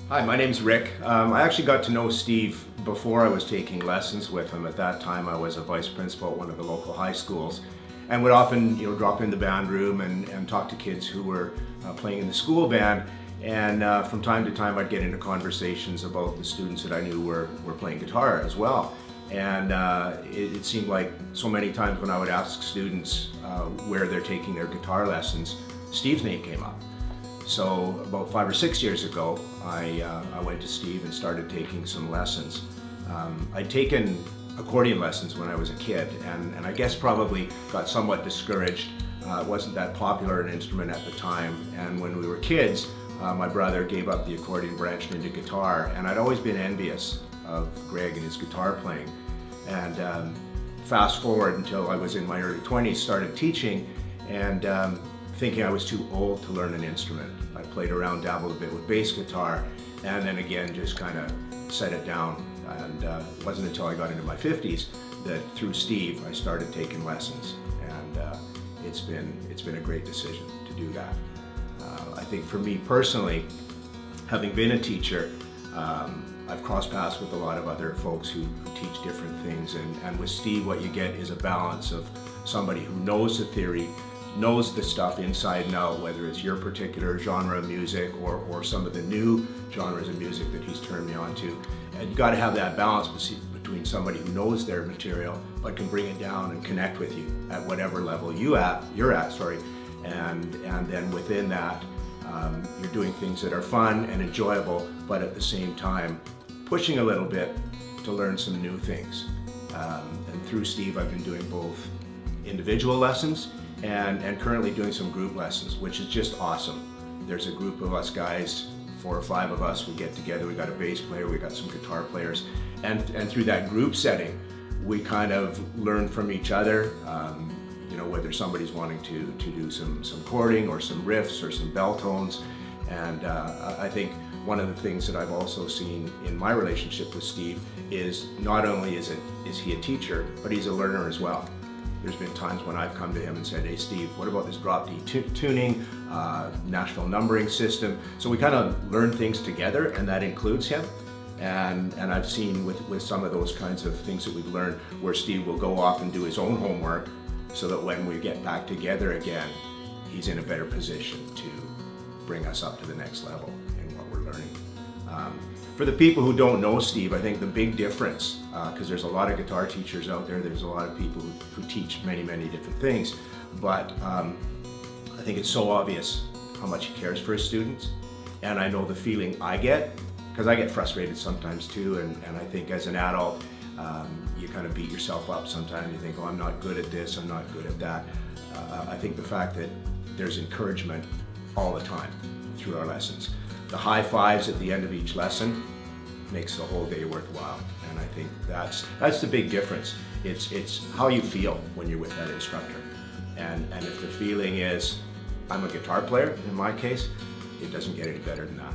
Hi, my name's Rick. I actually got to know Steve before I was taking lessons with him. At that time I was a vice principal at one of the local high schools and would often drop in the band room and talk to kids who were playing in the school band. And from time to time I'd get into conversations about the students that I knew were playing guitar as well. And it seemed like so many times when I would ask students where they're taking their guitar lessons, Steve's name came up. So about 5 or 6 years ago, I went to Steve and started taking some lessons. I'd taken accordion lessons when I was a kid, and I guess probably got somewhat discouraged. It wasn't that popular an instrument at the time, and when we were kids, my brother gave up the accordion, branched into guitar, and I'd always been envious of Greg and his guitar playing. And fast forward until I was in my early 20s, started teaching, and thinking I was too old to learn an instrument. I played around, dabbled a bit with bass guitar, and then again just kind of set it down. And it wasn't until I got into my 50s that through Steve I started taking lessons, and it's been a great decision to do that. I think for me personally, having been a teacher, I've crossed paths with a lot of other folks who teach different things, and with Steve what you get is a balance of somebody who knows the theory, knows the stuff inside and out, whether it's your particular genre of music or some of the new genres of music that he's turned me on to. And you got to have that balance between somebody who knows their material but can bring it down and connect with you at whatever level you're at, and then within that you're doing things that are fun and enjoyable, but at the same time pushing a little bit to learn some new things. And through Steve I've been doing both individual lessons and currently doing some group lessons, which is just awesome. There's a group of us guys, 4 or 5 of us, we get together, we got a bass player, we got some guitar players, and through that group setting, we kind of learn from each other, whether somebody's wanting to do some chording or some riffs or some bell tones. And I think one of the things that I've also seen in my relationship with Steve is not only is he a teacher, but he's a learner as well. There's been times when I've come to him and said, "Hey Steve, what about this drop D tuning, Nashville numbering system?" So we kind of learn things together, and that includes him. And I've seen with some of those kinds of things that we've learned where Steve will go off and do his own homework so that when we get back together again, he's in a better position to bring us up to the next level in what we're learning. For the people who don't know Steve, I think the big difference, because there's a lot of guitar teachers out there, there's a lot of people who teach many different things, but I think it's so obvious how much he cares for his students. And I know the feeling I get, because I get frustrated sometimes too, and I think as an adult, you kind of beat yourself up sometimes. You think, oh, I'm not good at this, I'm not good at that. I think the fact that there's encouragement all the time through our lessons. The high fives at the end of each lesson makes the whole day worthwhile, and I think that's the big difference. It's how you feel when you're with that instructor, and if the feeling is, I'm a guitar player, in my case, it doesn't get any better than that.